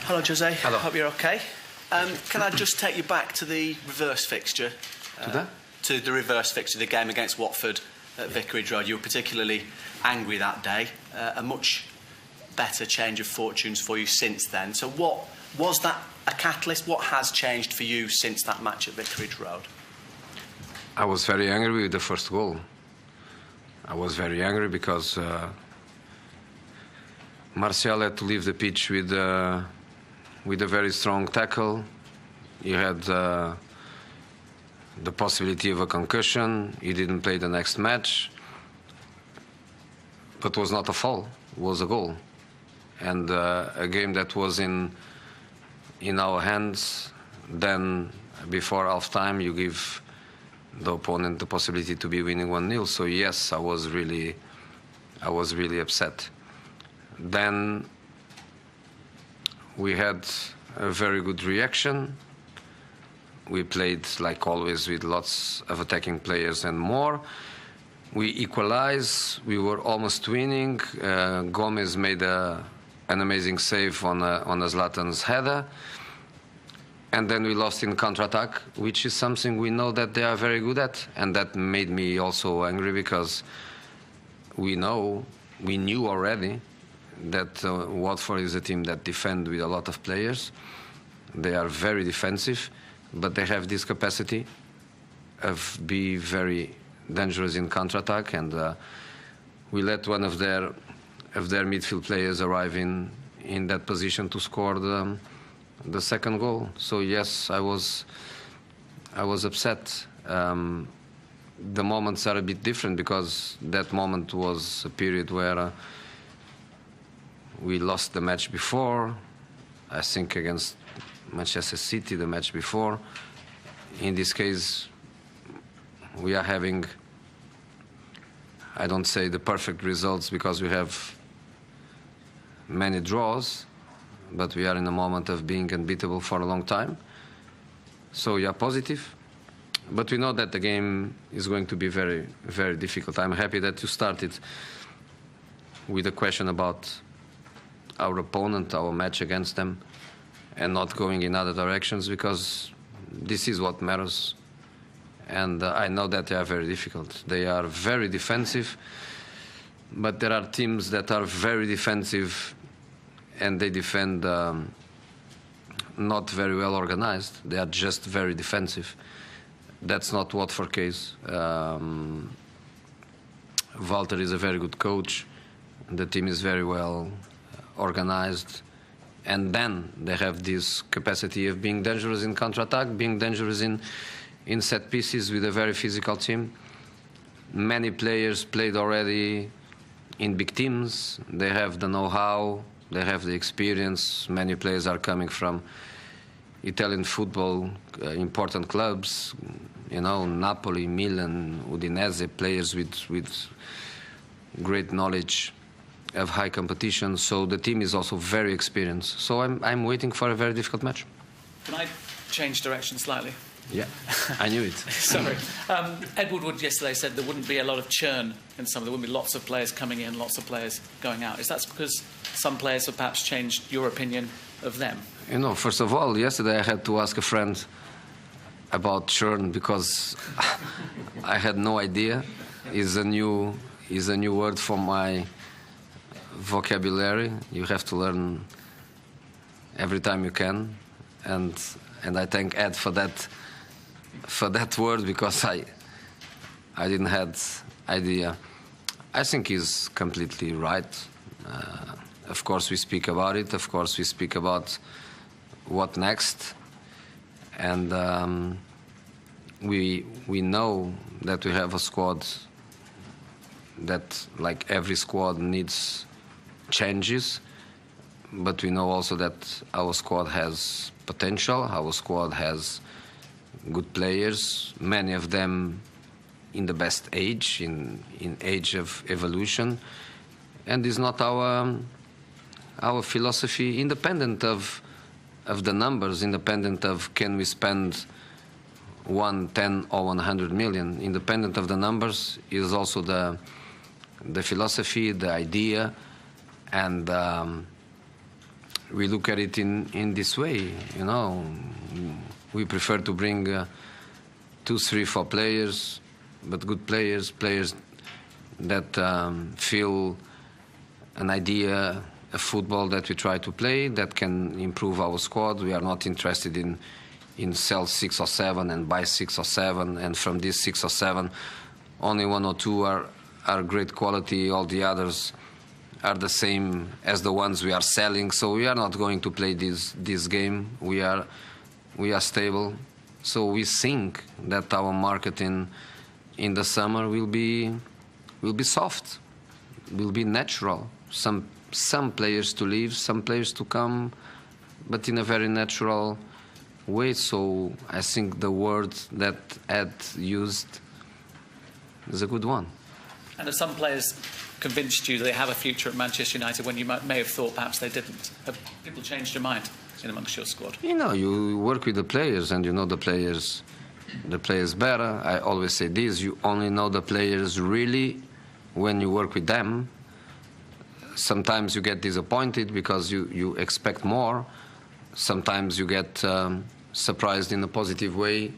Hello, Jose. Hello. Hope you're okay. Can I just take you back to the reverse fixture? To the reverse fixture, the game against Watford at Vicarage Road. You were particularly angry that day. A much better change of fortunes for you since then. So what was that a catalyst? What has changed for you since that match at Vicarage Road? I was very angry with the first goal. I was very angry because Martial had to leave the pitch with a very strong tackle. He had the possibility of a concussion. He didn't play the next match. But it was not a foul, it was a goal. And a game that was in our hands, then before half-time you give the opponent the possibility to be winning 1-0. So yes, I was really upset. Then we had a very good reaction. We played like always with lots of attacking players and more. We equalized. We were almost winning. Gomez made an amazing save on a Zlatan's header. And then we lost in counter-attack, which is something we know that they are very good at. And that made me also angry because we knew already that Watford is a team that defends with a lot of players. They are very defensive, but they have this capacity of being very dangerous in counter-attack. And we let one of their midfield players arrive in that position to score the second goal. So yes, I was upset. The moments are a bit different because that moment was a period where we lost the match before, I think against Manchester City, the match before. In this case, we are having, I don't say the perfect results because we have many draws, but we are in a moment of being unbeatable for a long time. So yeah, positive. But we know that the game is going to be very, very difficult. I'm happy that you started with a question about our opponent, our match against them, and not going in other directions, because this is what matters. And I know that they are very difficult. They are very defensive, but there are teams that are very defensive and they defend not very well organized. They are just very defensive. That's not Watford case. Walter is a very good coach. The team is very well organized. And then they have this capacity of being dangerous in counter-attack, being dangerous in set pieces with a very physical team. Many players played already in big teams. They have the know-how, they have the experience. Many players are coming from Italian football, important clubs, you know, Napoli, Milan, Udinese, players with great knowledge of high competition. So the team is also very experienced. So I'm waiting for a very difficult match. Can I change direction slightly? Yeah, I knew it. Sorry. Ed Woodward yesterday said there wouldn't be a lot of churn in summer. There wouldn't be lots of players coming in, lots of players going out. Is that because some players have perhaps changed your opinion of them? You know, first of all, yesterday I had to ask a friend about churn because I had no idea. It's a new word for my vocabulary. You have to learn every time you can, and I thank Ed for that word because I didn't have idea. I think he's completely right. Of course we speak about it. Of course we speak about what next, and we know that we have a squad that, like every squad, needs changes, but we know also that our squad has potential. Our squad has good players, many of them in the best age, in age of evolution, and it's not our philosophy, independent of the numbers, independent of can we spend 10 or 100 million, independent of the numbers, is also the philosophy, the idea, and we look at it in this way. You know, we prefer to bring 2, 3, 4 players, but good players that feel an idea of football that we try to play, that can improve our squad. We are not interested in sell 6 or 7 and buy 6 or 7, and from these 6 or 7, only 1 or 2 are great quality. All the others are the same as the ones we are selling. So we are not going to play this game. We are stable. So we think that our market in the summer will be soft, will be natural. Some players to leave, some players to come, but in a very natural way. So I think the word that Ed used is a good one. And have some players convinced you that they have a future at Manchester United when you may have thought perhaps they didn't? Have people changed your mind in amongst your squad? You know, you work with the players and you know the players better. I always say this: you only know the players really when you work with them. Sometimes you get disappointed because you expect more. Sometimes you get surprised in a positive way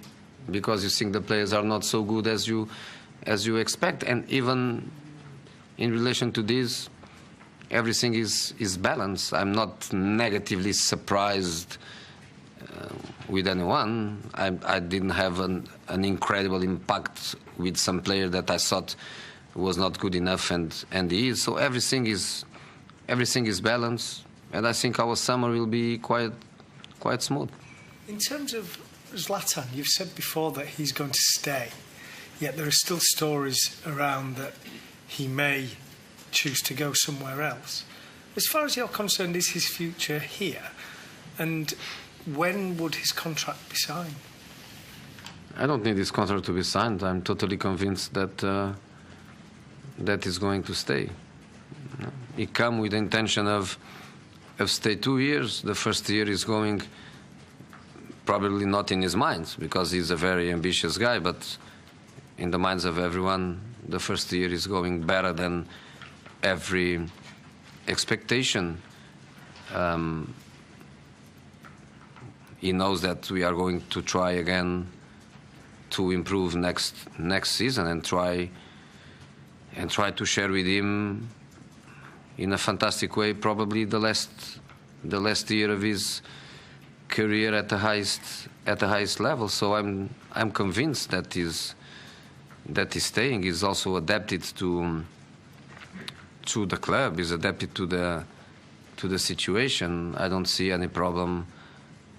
because you think the players are not so good as you expect. And even in relation to this, everything is balanced. I'm not negatively surprised with anyone. I didn't have an incredible impact with some player that I thought was not good enough, and he is. So everything is balanced, and I think our summer will be quite smooth. In terms of Zlatan, you've said before that he's going to stay, yet there are still stories around that he may choose to go somewhere else. As far as you're concerned, is his future here? And when would his contract be signed? I don't need his contract to be signed. I'm totally convinced that that is going to stay. He come with the intention of stay 2 years. The first year is going probably not in his mind because he's a very ambitious guy, but in the minds of everyone, the first year is going better than every expectation. He knows that we are going to try again to improve next season and try to share with him in a fantastic way probably the last year of his career at the highest level. So I'm convinced that he's staying. He's also adapted to the club. He's adapted to the situation. I don't see any problem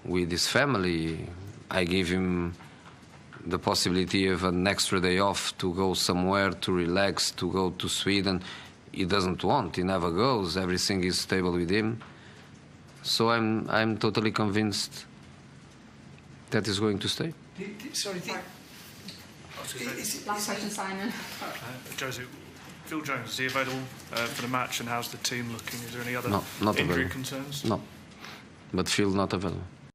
with his family. I gave him the possibility of an extra day off to go somewhere to relax, to go to Sweden. He doesn't want. He never goes. Everything is stable with him. So I'm totally convinced that he's going to stay. Last question, Simon. Jose, Phil Jones, is he available for the match, and how's the team looking? Is there any other not injury available. concerns? No, but Phil not available.